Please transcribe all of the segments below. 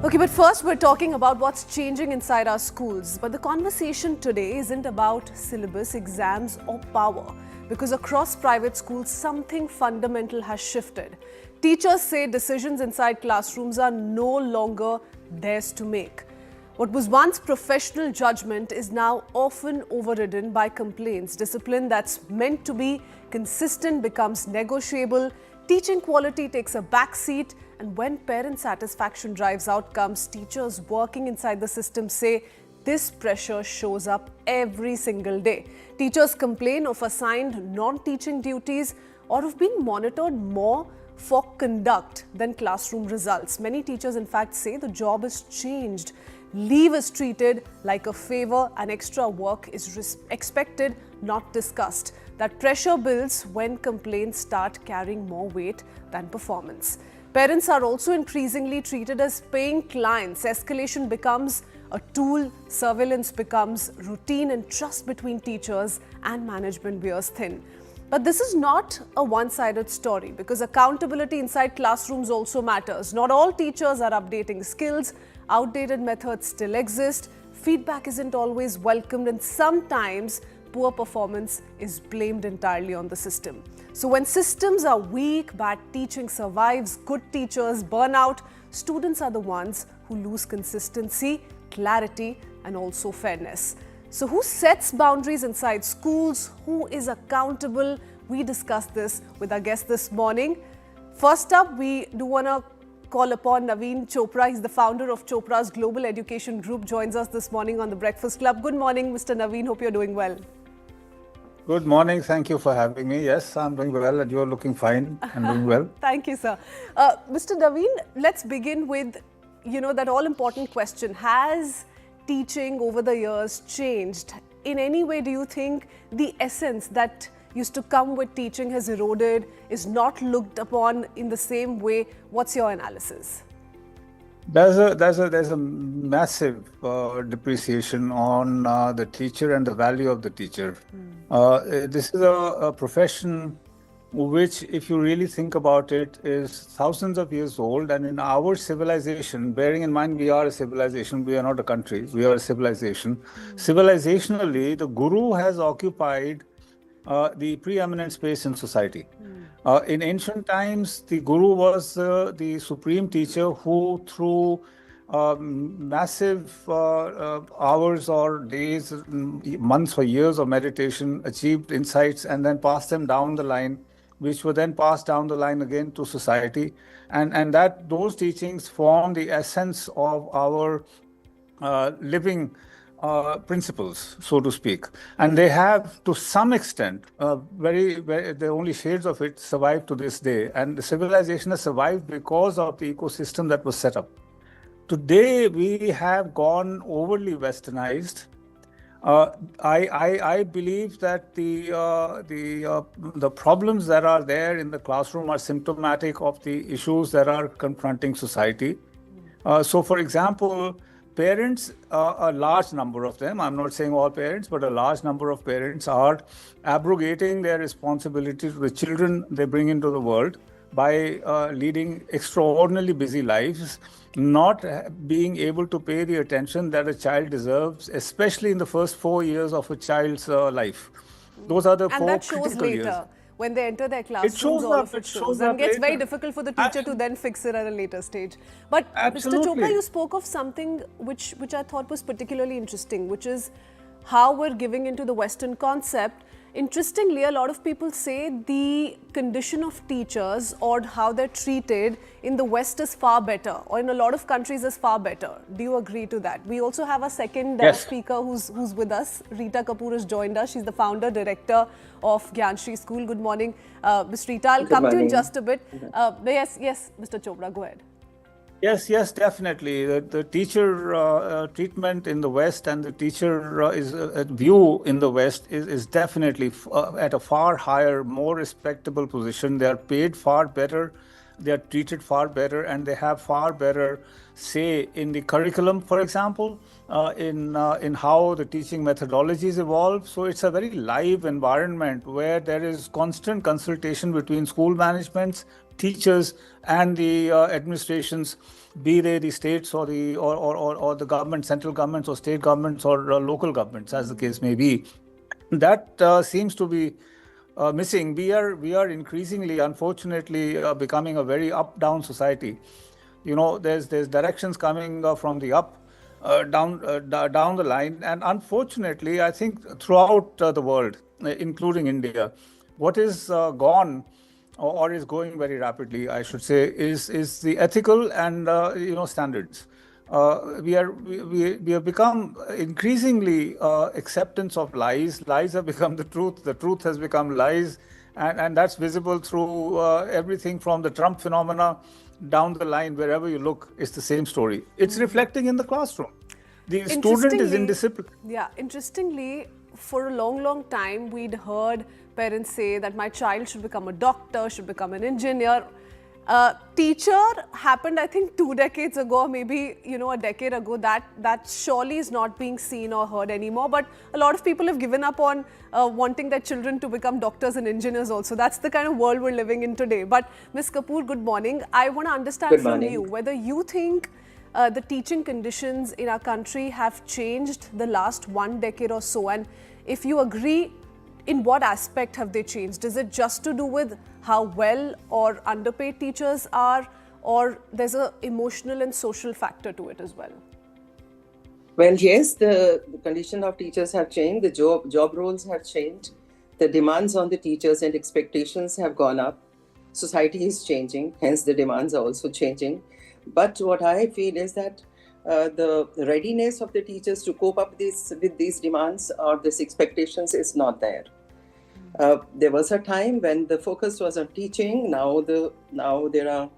Okay, but first we're talking about what's changing inside our schools. But the conversation today isn't about syllabus, exams or power. Because across private schools, something fundamental has shifted. Teachers say decisions inside classrooms are no longer theirs to make. What was once professional judgment is now often overridden by complaints. Discipline that's meant to be consistent becomes negotiable. Teaching quality takes a backseat. And when parent satisfaction drives outcomes, teachers working inside the system say this pressure shows up every single day. Teachers complain of assigned non-teaching duties or of being monitored more for conduct than classroom results. Many teachers, in fact, say the job has changed. Leave is treated like a favor and extra work is expected, not discussed. That pressure builds when complaints start carrying more weight than performance. Parents are also increasingly treated as paying clients. Escalation becomes a tool, surveillance becomes routine, and trust between teachers and management wears thin. But this is not a one-sided story because accountability inside classrooms also matters. Not all teachers are updating skills. Outdated methods still exist. Feedback isn't always welcomed, and sometimes poor performance is blamed entirely on the system. So when systems are weak, bad teaching survives, good teachers burn out, students are the ones who lose consistency, clarity, and also fairness. So who sets boundaries inside schools? Who is accountable? We discussed this with our guest this morning. First up, we do want to call upon Navin Chopra. He's the founder of Chopra's Global Education Group. Joins us this morning on the Breakfast Club. Good morning, Mr. Navin. Hope you're doing well. Good morning. Thank you for having me. Yes, I'm doing well and you're looking fine and doing well. Thank you, sir. Mr. Navin, let's begin with, that all-important question. Has teaching over the years changed? In any way, do you think the essence that used to come with teaching has eroded, is not looked upon in the same way? What's your analysis? There's a massive depreciation on the teacher and the value of the teacher. This is a profession which, if you really think about it, is thousands of years old. And in our civilization, bearing in mind we are a civilization, we are not a country, we are a civilization. Civilizationally, the guru has occupied the preeminent space in society. In ancient times, the guru was the supreme teacher who, through massive hours or days, months or years of meditation, achieved insights and then passed them down the line, which were then passed down the line again to society. And that those teachings form the essence of our living principles, so to speak. And they have, to some extent, the only shades of it survive to this day. And the civilization has survived because of the ecosystem that was set up. Today, we have gone overly westernized. I believe that the problems that are there in the classroom are symptomatic of the issues that are confronting society. So, for example, parents, a large number of them, I'm not saying all parents, but a large number of parents are abrogating their responsibility to the children they bring into the world by leading extraordinarily busy lives, not being able to pay the attention that a child deserves, especially in the first 4 years of a child's life. Those are the four critical years. When they enter their classrooms, all of it shows. And it gets very difficult for the teacher to then fix it at a later stage. But Mr. Chopra, you spoke of something which I thought was particularly interesting, which is how we're giving into the Western concept. Interestingly, a lot of people say the condition of teachers or how they're treated in the West is far better, or in a lot of countries is far better. Do you agree to that? We also have a second speaker who's with us. Rita Kapur has joined us. She's the founder, director of Gyanshree School. Good morning, Ms. Rita. I'll come to you in just a bit. Yes, Mr. Chopra, go ahead. Yes, definitely. The teacher treatment in the West and the teacher view in the West is definitely at a far higher, more respectable position. They are paid far better, they are treated far better, and they have far better say in the curriculum, for example, in how the teaching methodologies evolve. So it's a very live environment where there is constant consultation between school managements, teachers and the administrations, be they the states or the government, central governments or state governments or local governments, as the case may be, that seems to be missing. We are increasingly, unfortunately, becoming a very up-down society. There's directions coming from the up, down the line, and unfortunately, I think throughout the world, including India, what is gone or is going very rapidly, I should say, is the ethical and standards. We have become increasingly acceptance of lies. Lies have become the truth. The truth has become lies, and that's visible through everything from the Trump phenomena down the line. Wherever you look, it's the same story. It's reflecting in the classroom. The student is indisciplined. Yeah, interestingly, for a long time, we'd heard parents say that my child should become a doctor, should become an engineer. Teacher happened, I think, 2 decades ago, or maybe a decade ago. That surely is not being seen or heard anymore. But a lot of people have given up on wanting their children to become doctors and engineers also. That's the kind of world we're living in today. But Ms. Kapur, good morning. I want to understand from you whether you think the teaching conditions in our country have changed the last 1 decade or so, and if you agree, in what aspect have they changed? Is it just to do with how well or underpaid teachers are, or there's an emotional and social factor to it as well? Well, yes, the condition of teachers have changed, the job roles have changed, the demands on the teachers and expectations have gone up. Society is changing, hence the demands are also changing. But what I feel is that the readiness of the teachers to cope up with these demands or these expectations is not there. There was a time when the focus was on teaching. Now there are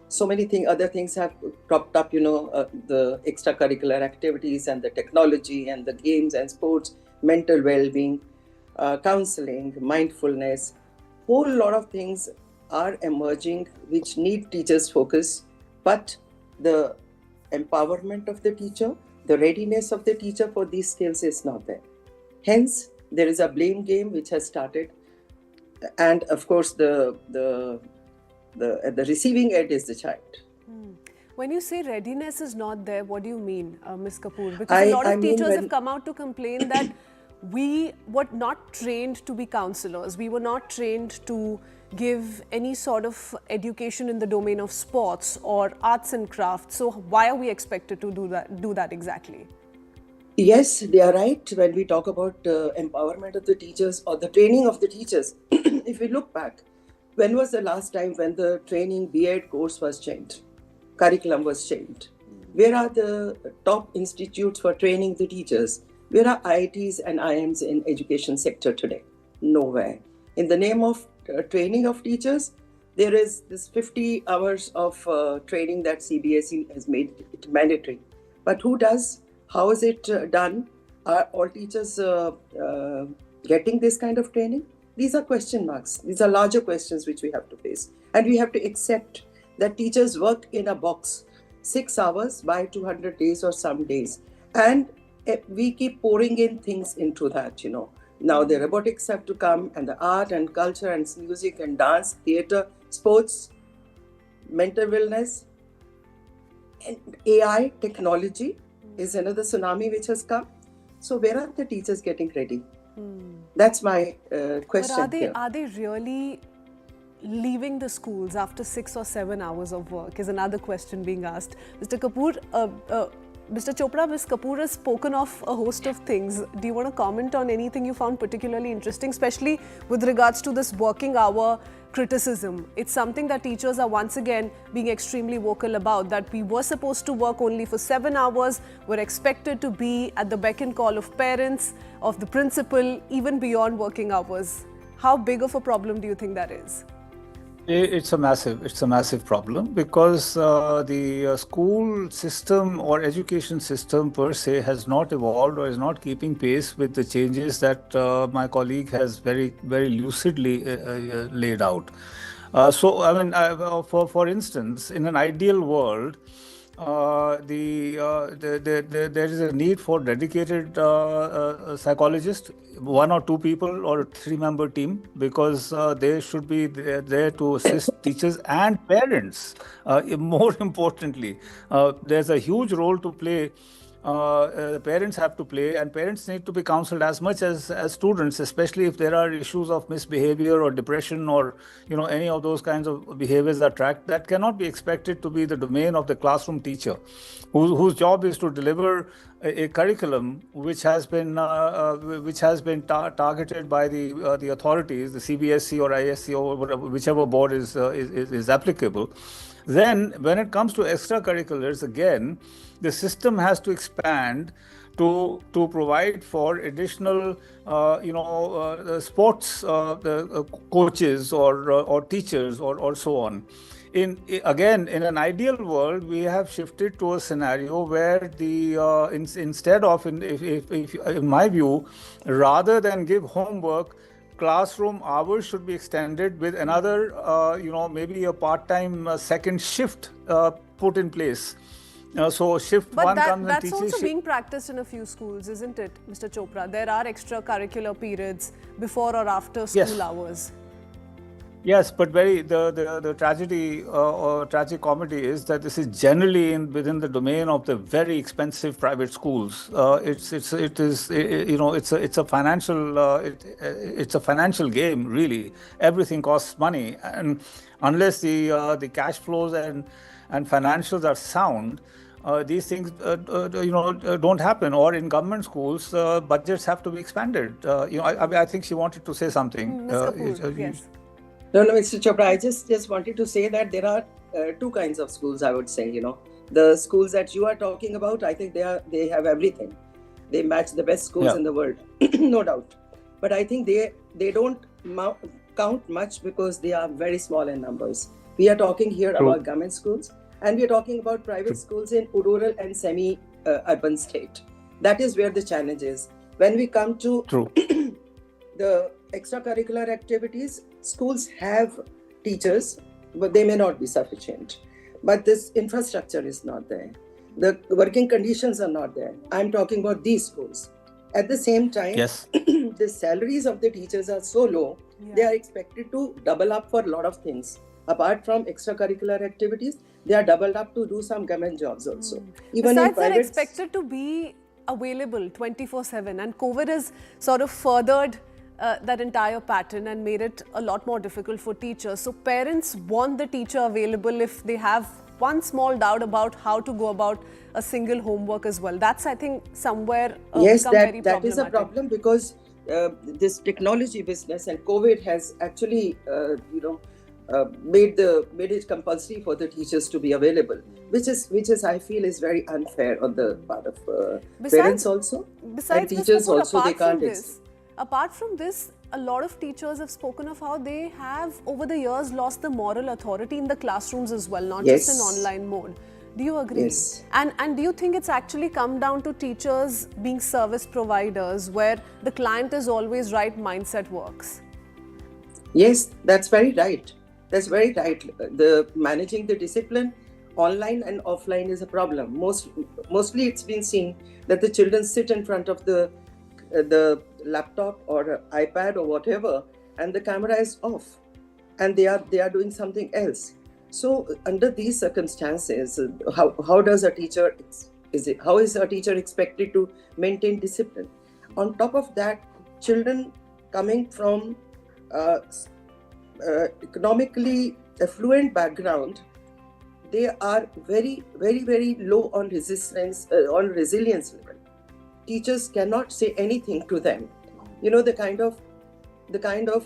so many other things have cropped up, the extracurricular activities and the technology and the games and sports, mental well-being, counseling, mindfulness. Whole lot of things are emerging which need teachers' focus, but the empowerment of the teacher, the readiness of the teacher for these skills is not there. Hence, there is a blame game which has started, and of course, the receiving end is the child. When you say readiness is not there, what do you mean, Ms. Kapur? Because a lot of teachers have come out to complain that we were not trained to be counselors. We were not trained to give any sort of education in the domain of sports or arts and crafts. So why are we expected to do that exactly? Yes, they are right. When we talk about empowerment of the teachers or the training of the teachers, if we look back, when was the last time when the training B.Ed course was changed? Curriculum was changed. Where are the top institutes for training the teachers? Where are IITs and IIMs in education sector today? Nowhere. In the name of training of teachers, there is this 50 hours of training that CBSE has made it mandatory. But who does? How is it done? Are all teachers getting this kind of training? These are question marks. These are larger questions which we have to face. And we have to accept that teachers work in a box, 6 hours by 200 days or some days. And we keep pouring in things into that, Now the robotics have to come, and the art and culture and music and dance, theatre, sports, mental wellness, and AI technology is another tsunami which has come. So where are the teachers getting ready? That's my question. But are they really leaving the schools after 6 or 7 hours of work is another question being asked. Mr. Kapur, Mr. Chopra, Ms. Kapur has spoken of a host of things. Do you want to comment on anything you found particularly interesting, especially with regards to this working hour criticism? It's something that teachers are once again being extremely vocal about, that we were supposed to work only for 7 hours. We're expected to be at the beck and call of parents, of the principal, even beyond working hours. How big of a problem do you think that is? It's a massive problem, because the school system or education system per se has not evolved or is not keeping pace with the changes that my colleague has very lucidly laid out. For instance, in an ideal world, there is a need for dedicated psychologist, 1 or 2 people or a 3-member team, because they should be there to assist teachers and parents. More importantly, there's a huge role to play. The parents have to play, and parents need to be counseled as much as students, especially if there are issues of misbehavior or depression, or any of those kinds of behaviors that track. That cannot be expected to be the domain of the classroom teacher, whose job is to deliver a curriculum which has been targeted by the authorities, the CBSE or ISC or whatever, whichever board is applicable. Then, when it comes to extracurriculars, again, the system has to expand to provide for additional, sports coaches or teachers or so on. In an ideal world, we have shifted to a scenario where instead of, in my view, rather than give homework, classroom hours should be extended with another, maybe a part-time second shift put in place. So shift But one comes and that's teaches. also being practiced in a few schools, isn't it, Mr. Chopra? There are extracurricular periods before or after school hours. Yes, but the tragedy or tragic comedy is that this is generally within the domain of the very expensive private schools. It's a financial game, really. Everything costs money, and unless the cash flows and financials are sound, these things don't happen. Or in government schools, budgets have to be expanded. I think she wanted to say something. Ms. Kapur, yes. No, Mr. Chopra, I just wanted to say that there are two kinds of schools, I would say. The schools that you are talking about, I think they have everything. They match the best schools in the world, no doubt. But I think they don't count much because they are very small in numbers. We are talking here about government schools, and we are talking about private schools in rural and semi-urban state. That is where the challenge is. When we come to the extracurricular activities, schools have teachers, but they may not be sufficient. But this infrastructure is not there. The working conditions are not there. I'm talking about these schools. At the same time, the salaries of the teachers are so low, they are expected to double up for a lot of things. Apart from extracurricular activities, they are doubled up to do some government jobs also. Even besides, in private, they're expected to be available 24/7, and COVID has sort of furthered that entire pattern and made it a lot more difficult for teachers. So parents want the teacher available if they have one small doubt about how to go about a single homework as well. That's, I think, somewhere yes, very that is a problem, because this technology business and COVID has actually, made it compulsory for the teachers to be available, which is I feel is very unfair on the part of parents also, and teachers also. They can't. Apart from this, a lot of teachers have spoken of how they have, over the years, lost the moral authority in the classrooms as well, not just in online mode. Do you agree? Yes. And do you think it's actually come down to teachers being service providers, where the client is always right mindset works? Yes, that's very right. That's very right. The managing the discipline online and offline is a problem. Mostly it's been seen that the children sit in front of the laptop or iPad or whatever, and the camera is off, and they are doing something else. So under these circumstances, how does a teacher how is a teacher expected to maintain discipline? On top of that, children coming from economically affluent background, they are very, very, very low on resilience level. Teachers cannot say anything to them. The kind of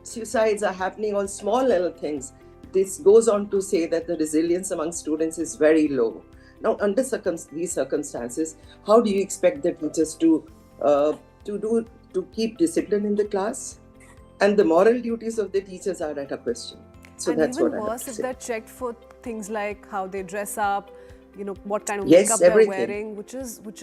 suicides are happening on small little things. This goes on to say that the resilience among students is very low. Now, under these circumstances, how do you expect the teachers to keep discipline in the class? And the moral duties of the teachers are at a question. So and that's even what I have worse to if say. they're checked for things like how they dress up, what kind of Yes, makeup they're everything. wearing, which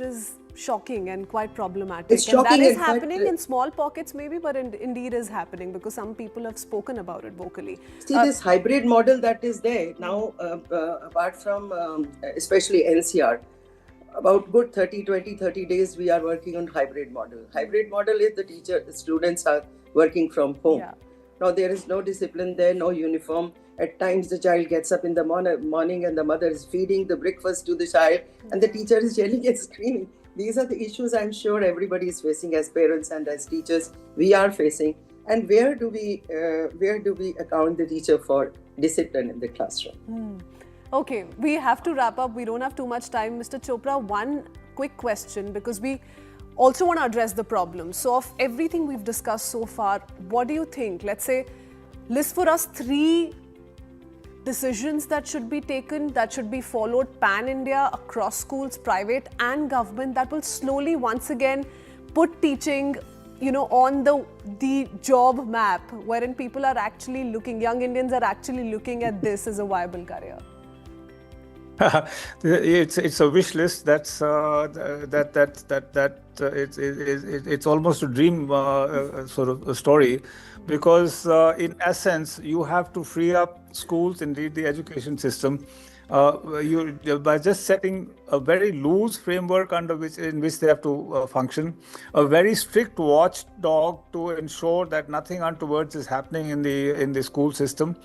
is shocking and quite problematic. It's And that shocking is and quite- happening in small pockets maybe, but indeed is happening because some people have spoken about it vocally. See, this hybrid model that is there now, apart from especially NCR, about good 30 days we are working on hybrid model. Hybrid model is the students are working from home. Yeah. Now there is no discipline there, no uniform. At times the child gets up in the morning and the mother is feeding the breakfast to the child and the teacher is yelling and screaming. These are the issues I'm sure everybody is facing as parents and as teachers. We are facing. And where do we account the teacher for discipline in the classroom? Okay, we have to wrap up. We don't have too much time. Mr. Chopra, one quick question, because we also want to address the problem. So of everything we've discussed so far, what do you think? Let's say, list for us 3 decisions that should be taken, that should be followed pan-India, across schools, private and government, that will slowly once again put teaching on the job map, wherein people are actually looking, young Indians are actually looking at this as a viable career. It's a wish list. That's it's almost a dream sort of a story, because in essence you have to free up schools, indeed the education system, by just setting a very loose framework in which they have to function, a very strict watchdog to ensure that nothing untoward is happening in the school system,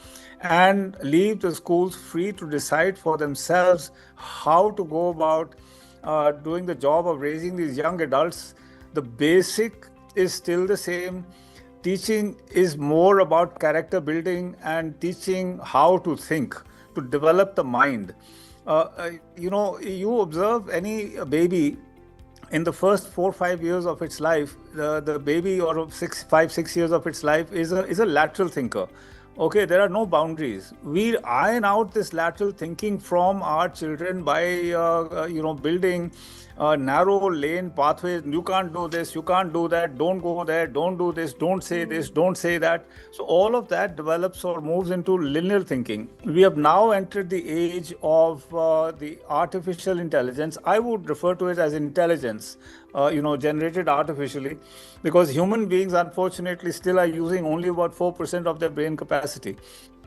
and leave the schools free to decide for themselves how to go about doing the job of raising these young adults. The basic is still the same. Teaching is more about character building and teaching how to think, to develop the mind. You observe any baby in the first 4 or 5 years of its life, the baby, or 5 6 years of its life, is a lateral thinker. Okay, there are no boundaries. We iron out this lateral thinking from our children by building narrow lane pathways. You can't do this, you can't do that, don't go there, don't do this, don't say this, don't say that. So all of that develops or moves into linear thinking. We have now entered the age of the artificial intelligence. I would refer to it as intelligence, generated artificially, because human beings unfortunately still are using only about 4% of their brain capacity.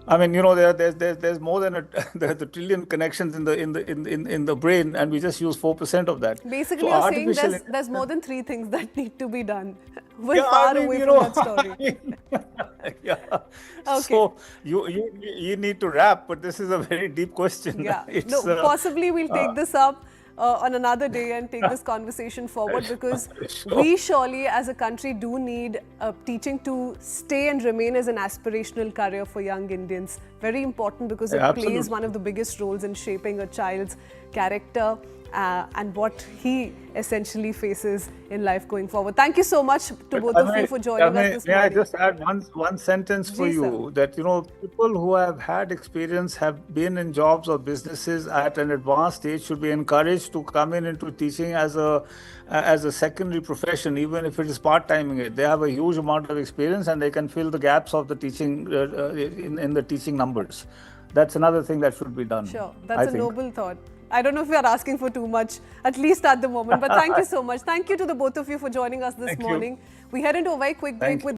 I mean, there's more than there's a trillion connections in the brain, and we just use 4% of that. Basically, So you're saying there's more than 3 things that need to be done. We're Yeah, far I mean, away from that story. Yeah. Okay. So you need to wrap, but this is a very deep question. Yeah. It's, No, possibly we'll take this up on another day and take this conversation forward, because we surely as a country do need teaching to stay and remain as an aspirational career for young Indians. Very important, because it Absolutely. plays one of the biggest roles in shaping a child's character and what he essentially faces in life going forward. Thank you so much to both of you for joining us this May I morning. just add one sentence for Ji, you, that people who have had experience, have been in jobs or businesses at an advanced stage, should be encouraged to come into teaching as a secondary profession, even if it is part-timing it. They have a huge amount of experience and they can fill the gaps of the teaching in the teaching numbers. That's another thing that should be done. Sure, I that's a think. noble thought. I don't know if we are asking for too much, at least at the moment, but thank you so much. Thank you to the both of you for joining us this Thank you. morning. We head into a very quick break Thank you. with